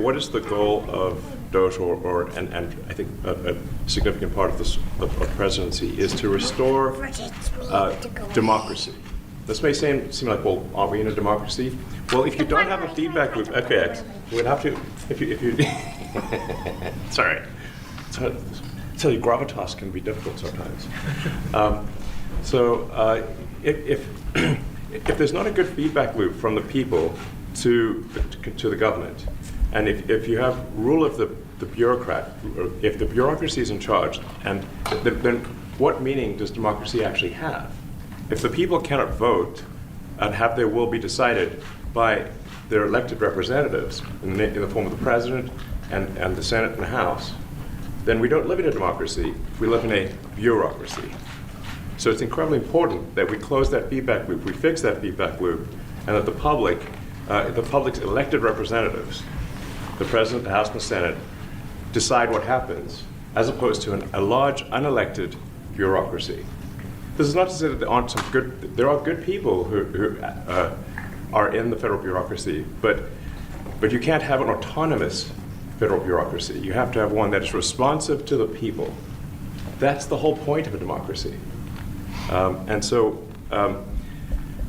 what is the goal of Doge, and I think a significant part of this of presidency is to restore democracy. This may seem like, well, are we in a democracy? Well, if you don't have a feedback loop, okay, you would have to, if you sorry. So your gravitas can be difficult sometimes. If there's not a good feedback loop from the people to the government, and if you have rule of the bureaucrat, or if the bureaucracy is in charge, and then what meaning does democracy actually have? If the people cannot vote and have their will be decided by their elected representatives in the form of the president and the Senate and the House, then we don't live in a democracy, we live in a bureaucracy. So it's incredibly important that we close that feedback loop, we fix that feedback loop, and that the public's elected representatives, the president, the House, and the Senate, decide what happens, as opposed to a large unelected bureaucracy. This is not to say that there are good people who are in the federal bureaucracy, but you can't have an autonomous federal bureaucracy. You have to have one that is responsive to the people. That's the whole point of a democracy.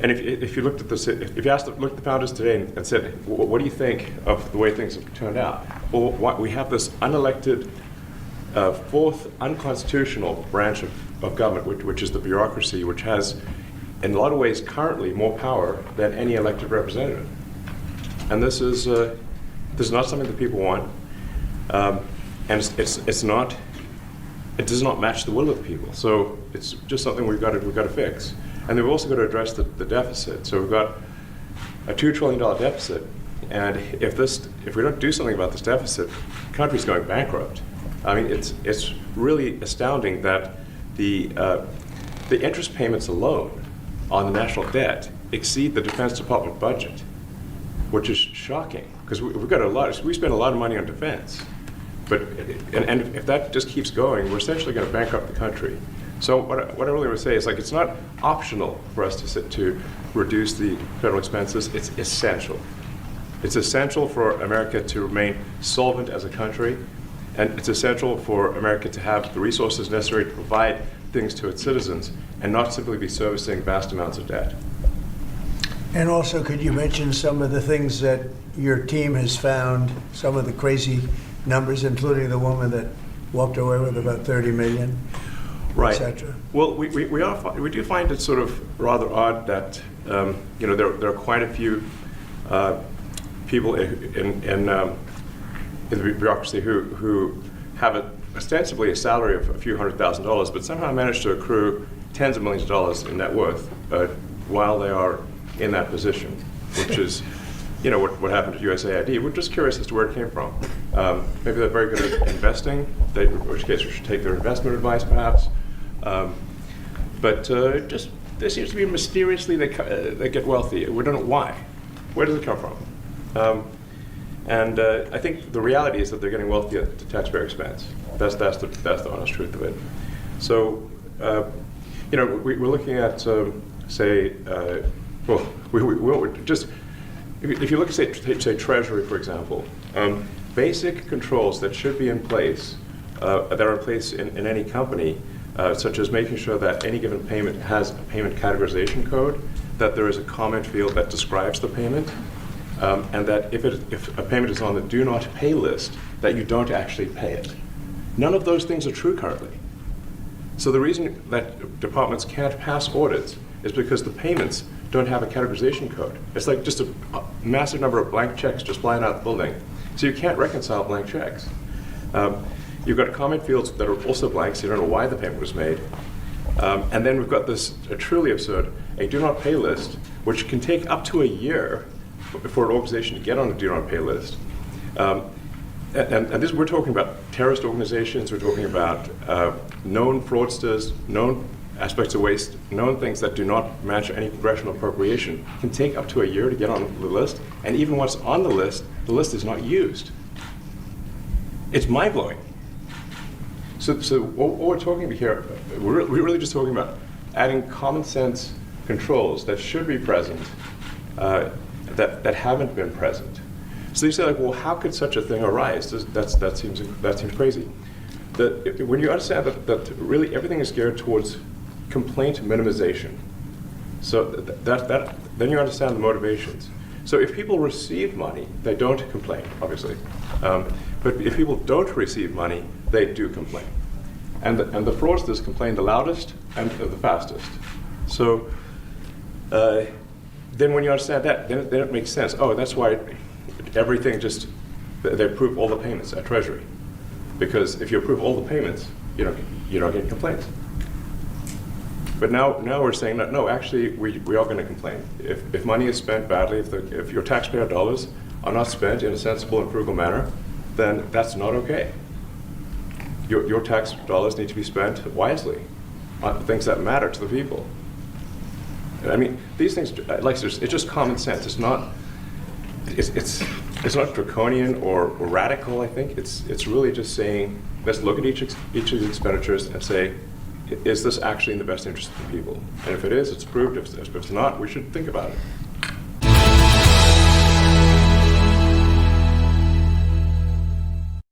And if you looked at this, if you looked at the founders today and said, what do you think of the way things have turned out? Well, we have this unelected, fourth unconstitutional branch of government, which is the bureaucracy, which has, in a lot of ways, currently more power than any elected representative. And this is not something that people want, and it does not match the will of the people. So it's just something we've got to fix. And we've also got to address the deficit. So we've got a $2 trillion deficit, and if we don't do something about this deficit, the country's going bankrupt. I mean, it's really astounding that the interest payments alone on the national debt exceed the Defense Department budget, which is shocking because we spend a lot of money on defense, and if that just keeps going, we're essentially going to bankrupt the country. So what I really want to say is, like, it's not optional for us to reduce the federal expenses. It's essential. It's essential for America to remain solvent as a country, and it's essential for America to have the resources necessary to provide things to its citizens and not simply be servicing vast amounts of debt. And also, could you mention some of the things that your team has found, some of the crazy numbers, including the woman that walked away with about $30 million? Right. Etc. Well, we do find it sort of rather odd that there are quite a few people in the bureaucracy who have ostensibly a salary of a few $100,000, but somehow manage to accrue tens of millions of dollars in net worth while they are in that position, which is what happened to USAID. We're just curious as to where it came from. Maybe they're very good at investing, in which case we should take their investment advice perhaps. But there seems to be mysteriously they get wealthy. We don't know why. Where does it come from? And I think the reality is that they're getting wealthy at the taxpayer expense. That's the honest truth of it. So we're looking at if you look at say Treasury, for example, basic controls that should be in place that are in place in any company. Such as making sure that any given payment has a payment categorization code, that there is a comment field that describes the payment, and that if a payment is on the do not pay list, that you don't actually pay it. None of those things are true currently. So the reason that departments can't pass audits is because the payments don't have a categorization code. It's like just a massive number of blank checks just flying out the building. So you can't reconcile blank checks. You've got comment fields that are also blank, so you don't know why the payment was made. And then we've got this truly absurd, a do not pay list, which can take up to a year for an organization to get on a do not pay list. And this, we're talking about terrorist organizations, we're talking about known fraudsters, known aspects of waste, known things that do not match any congressional appropriation, can take up to a year to get on the list. And even once on the list is not used. It's mind-blowing. So what we're talking about here, we're really just talking about adding common sense controls that should be present, that haven't been present. So you say, like, well, how could such a thing arise? That seems crazy. When you understand that really everything is geared towards complaint minimization, so then you understand the motivations. So if people receive money, they don't complain, obviously. But if people don't receive money, they do complain. And the fraudsters complain the loudest and the fastest. So then when you understand that, then it makes sense. Oh, that's why everything they approve all the payments at Treasury. Because if you approve all the payments, you don't get complaints. But now we're saying that, no, actually, we are going to complain. If money is spent badly, if your taxpayer dollars are not spent in a sensible and frugal manner, then that's not okay. Your tax dollars need to be spent wisely on things that matter to the people. And I mean, these things, it's just common sense. It's not draconian or radical, I think. It's really just saying, let's look at each of these expenditures and say, is this actually in the best interest of the people? And if it is, it's approved. If it's not, we should think about it.